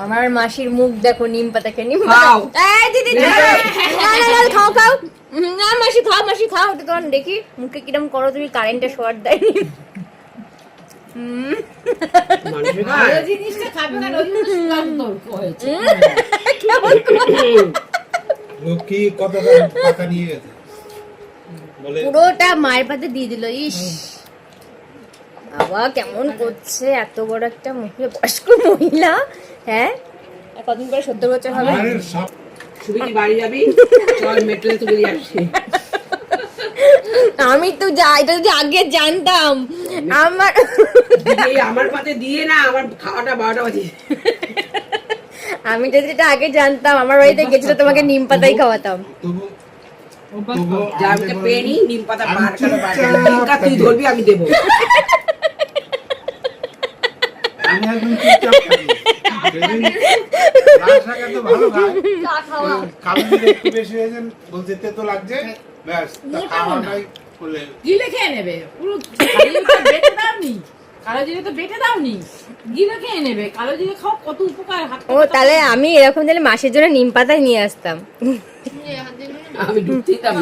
আমার মাসির মুখ দেখো, নিম পাতাকে নিম খাও। খাও খাও না মাসি খাও, মাসি খাও। ওটা তোমার দেখি মুখে কিরম করো তুমি, কারেন্টে শর্ট দেয়নি। জিনিসটা খাবে না, ওই জন্য সুগার হয়েছে। লক্ষ্মী কতটা টাকা নিয়ে গেছে বলে, পুরোটা মায়ের পাতে দিয়ে দিল। ইস বাবা কেমন করছে, এত বড় একটা মহিলা, বয়স্ক মহিলা। হ্যাঁ কতদিন পরে 70 বছর হবে। আরে সব সুবিধি বাড়ি যাবি, চল মেট্রোতে তুলে দিয়ে আসছি। আমি তো যাই, এটা যদি আগে জানতাম। আমার পাতে দিয়ে না, আমার খাওয়াটা 12টা বাজে। আমি যদি এটা আগে জানতাম, আমার বাড়িতে গেছিল তোমাকে নিম পাতাই খাওয়াতাম। তবু তবু জামকে পেয়ে নি, নিম পাতা বার করে বার করে নিমকা তুই ধরবি, আমি দেবো। আমি একদম চুপচাপ থাকি। যেদিন লাল শাক এত ভালো খায়, কালো জিরে একটু বেশি হয়েছে, বলছে তেতো লাগছে, ব্যাস তা খাওয়াটাই করলে। গিলে খেয়ে নেবে, পুরো কালো জিরে তো বেটে দাওনি, কালো জিরে তো বেটে দাওনি, গিলে খেয়ে নেবে। কালো জিরে খাও, কত উপকার। হাত ও তাহলে আমি এরকম তাহলে মাসের জন্য নিম পাতা নিয়ে আসতাম। আমি ঢুকতেই দাম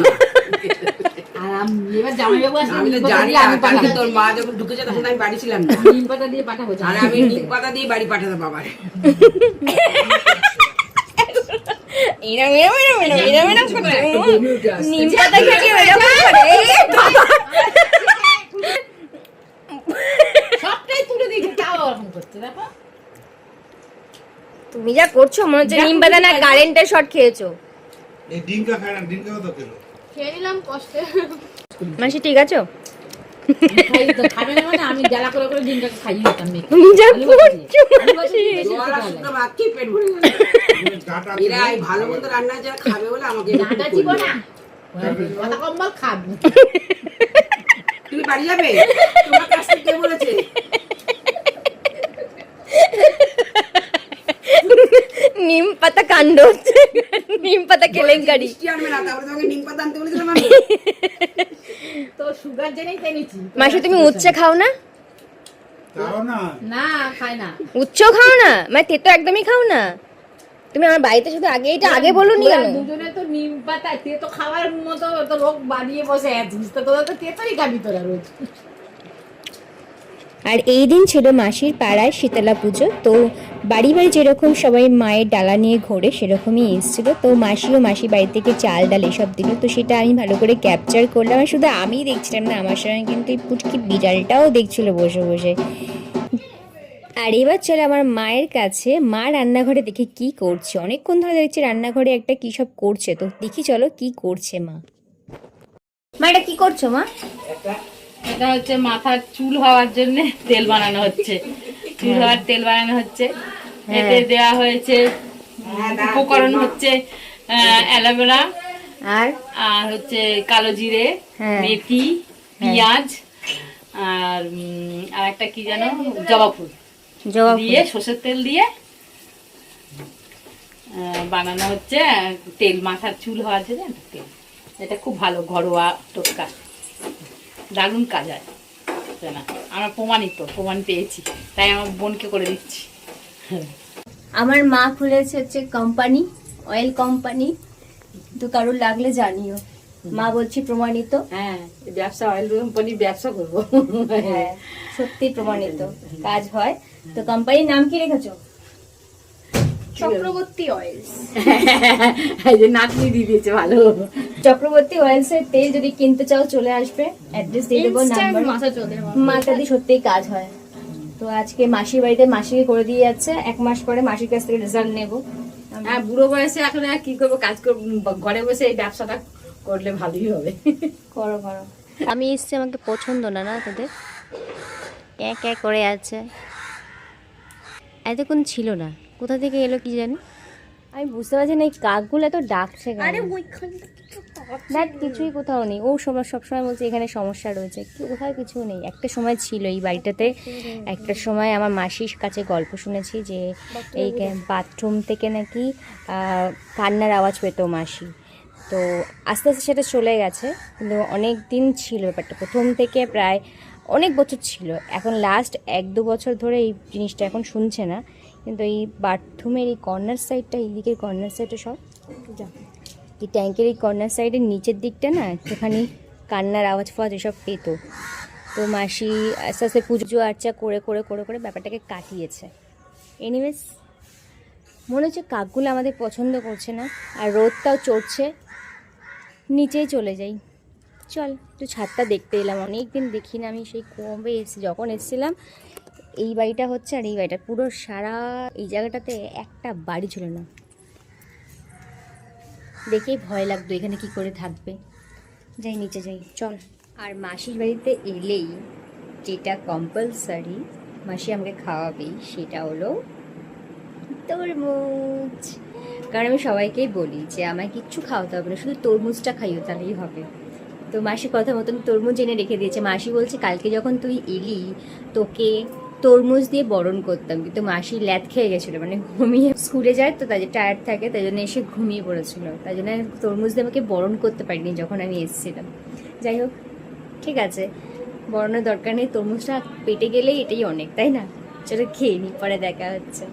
আর এবার জামাইবাবু আসলে আমি তো নিম পাতা জানি, দিয়ে আমি আমি পাঠাবো। তোর মা যখন ঢুকেছে তখন আমি বাড়ি ছিলাম না, নিম পাতা দিয়ে পাঠাবো। আর আমি নিম পাতা দিয়ে বাড়ি পাঠাতাম বাবার। এরম এরম এরম এরম এরম এরম করে নিম পাতা খেয়ে এরম করে। বাবা সবটাই তুলে দিয়েছে, তাও ওরকম করছে। দেখো তুমি যা করছো মনে হচ্ছে নিম পাতা না কারেন্টের শর্ট খেয়েছো। এই ডিঙ্কা খায় না, ডিঙ্কা কত কিলো? খেয়ে নিলাম কষ্টে। মাসি ঠিক আছো? খাই তো খাবে না মানে আমি জ্বালা করে করে দিনটাকে খাইয়ে দিতাম মেয়েকে। তুমি যা আলু ভাজা দিয়ে। করছো আলু ভাজা দিয়ে বেশি জল আর খেতে শুকনো হয়। ভাত খেয়ে পেট ভরে গেল। গাটা এরা এই ভালো মন্দ রান্না যারা খাবে বলে আমাকে ডাঁটা চিব না। কথা কম্বল খাবো। তুমি বাড়ি যাবে, তোমার কাছ থেকে কে বলেছে? নিম পাতা কাণ্ড হচ্ছে, নিম পাতা কেলেঙ্কারি। মিষ্টি আনবে না, তারপরে তোমাকে নিম পাতা আনতে বলেছিলাম আমি। তো সুগার জেনেই তেনেছি। মাসি তুমি উচ্ছে খাও না? তাও না, না খাই না। উচ্ছেও খাও না, মানে তেতো একদমই খাও না? তুমি আমার বাড়িতে শুধু আগে এটা আগে বলুনি কেন? দুজনে তো নিম পাতা তেতো খাওয়ার মতো তো রোগ বানিয়ে বসে আছিস, তো তোরা তো তেতোই খাবি তোরা রোজ। আর এই দিন ছিল মাসির পাড়ায় শীতলা পুজো। তো বাড়ি বাড়ি যেরকম সবাই মায়ের ডালা নিয়ে ঘোরে সেরকমই এসেছিল। তো মাসিও মাসি বাড়ি থেকে চাল ডাল এসব দিল। তো সেটা আমি ভালো করে ক্যাপচার করলাম। আর শুধু আমিই দেখছিলাম না, আমার সঙ্গে কিন্তু এই পুচকি বিড়ালটাও দেখছিল বসে বসে। আর এবার চলে আমার মায়ের কাছে, মা রান্নাঘরে দেখি কি করছে। অনেকক্ষণ ধরে দেখছি রান্নাঘরে একটা কি সব করছে। তো দেখি চলো কি করছে মা। মা এটা কি করছো মা? এটা হচ্ছে মাথার চুল হওয়ার জন্য তেল বানানো হচ্ছে। চুল হওয়ার তেল বানানো হচ্ছে। এতে দেওয়া হয়েছে উপকরণ হচ্ছে অ্যালোভেরা আর আর হচ্ছে কালো জিরে, হ্যাঁ। মেথি, পেঁয়াজ আর আর একটা কি জানো জবা ফুল জবা দিয়ে সর্ষের তেল দিয়ে বানানো হচ্ছে তেল, মাথার চুল হওয়ার জন্য একটা তেল। এটা খুব ভালো ঘরোয়া টোটকা, দারুণ কাজ হয়। না আমার প্রমাণ পেয়েছি, তাই আমার বোনকে করে দিচ্ছি। আমার মা খুলেছে হচ্ছে কোম্পানি, অয়েল কোম্পানি। তো কারোর লাগলে জানিও। মা বলছি প্রমাণিত। হ্যাঁ ব্যবসা, অয়েল কোম্পানির ব্যবসা করবো। হ্যাঁ সত্যি প্রমাণিত কাজ হয়। তো কোম্পানির নাম কি রেখেছো? চক্রবর্তী অয়েলস। এই যে নাতনি দিয়ে দিয়েছে ভালো। চক্রবর্তী অয়েলস এর তেল যদি কিনতে চাও চলে আসবে, অ্যাড্রেস দিয়ে দেবো, নাম্বার। মাথা দিয়ে সত্যিই কাজ হয়। তো আজকে মাসির বাড়িতে মাসিকে করে দিয়ে যাচ্ছে, 1 মাস পরে মাসির কাছ থেকে রেজাল্ট নেবো। হ্যাঁ বুড়ো বয়সে এখন আর কি করবো, কাজ করবো, ঘরে বসে এই ব্যবসাটা করলে ভালোই হবে। করো করো। আমি এসছি, আমাকে পছন্দ না না তোদের? ক্যাঁ ক্যাঁ করে আছে, এতক্ষণ ছিল না, কোথা থেকে এলো কি জানি। আমি বুঝতে পারছি না এই কাকগুলো এত ডাকছে কেন। দেখ কিছুই কোথাও নেই। ও সবসময় বলছে এখানে সমস্যা রয়েছে, কোথাও কিছু নেই। একটা সময় ছিল এই বাড়িটাতে, একটা সময় আমার মাসির কাছে গল্প শুনেছি যে এই বাথরুম থেকে নাকি কান্নার আওয়াজ পেত মাসি। তো আস্তে আস্তে সেটা চলে গেছে, কিন্তু অনেক দিন ছিল ব্যাপারটা। প্রথম থেকে প্রায় অনেক বছর ছিল, এখন লাস্ট 1-2 বছর ধরে এই জিনিসটা এখন শুনছে না। কিন্তু এই বাথরুমের এই কর্নার সাইডটা, এই দিকের কর্নার সাইডটা সব যা, এই ট্যাঙ্কের এই কর্নার সাইডের নিচের দিকটা না একটুখানি কান্নার আওয়াজ ফাওয়াজ এসব পেত। তো মাসি আস্তে আস্তে পুজো আর্চা করে করে করে করে ব্যাপারটাকে কাটিয়েছে। এনিওয়েজ মনে হচ্ছে কাকগুলো আমাদের পছন্দ করছে না, আর রোদটাও চড়ছে, নিচেই চলে যাই। চল একটু ছাদটা দেখতে এলাম, অনেক দিন দেখি না আমি, সেই কবে যখন এসেছিলাম। এই বাড়িটা হচ্ছে, আর এই বাড়িটা পুরো সারা এই জায়গাটাতে একটা বাড়ি ছিল না, দেখেই ভয় লাগতো এখানে কি করে থাকবে। যাই নিচে যাই চল। আর মাসির বাড়িতে এলেই যেটা কম্পালসারি মাসি আমাকে খাওয়াবেই সেটা হলো তরমুজ। কারণ আমি সবাইকেই বলি যে আমায় কিচ্ছু খাওয়াতে হবে না, শুধু তরমুজটা খাইও তাহলেই হবে। তো মাসি কথা মতন তরমুজ এনে রেখে দিয়েছে। মাসি বলছে কালকে যখন তুই এলি তোকে তরমুজ দিয়ে বরণ করতাম, কিন্তু মাসি ল্যাদ খেয়ে গেছিলো, মানে ঘুমিয়ে স্কুলে যায় তো, তাই টায়ার্ড থাকে, তাই জন্য এসে ঘুমিয়ে পড়েছিল, তাই জন্য তরমুজ দিয়ে আমাকে বরণ করতে পারিনি যখন আমি এসেছিলাম। যাই হোক ঠিক আছে, বরণের দরকার নেই, তরমুজটা পেটে গেলেই এটাই অনেক, তাই না? চলো খেয়ে নি, পরে দেখা হচ্ছে।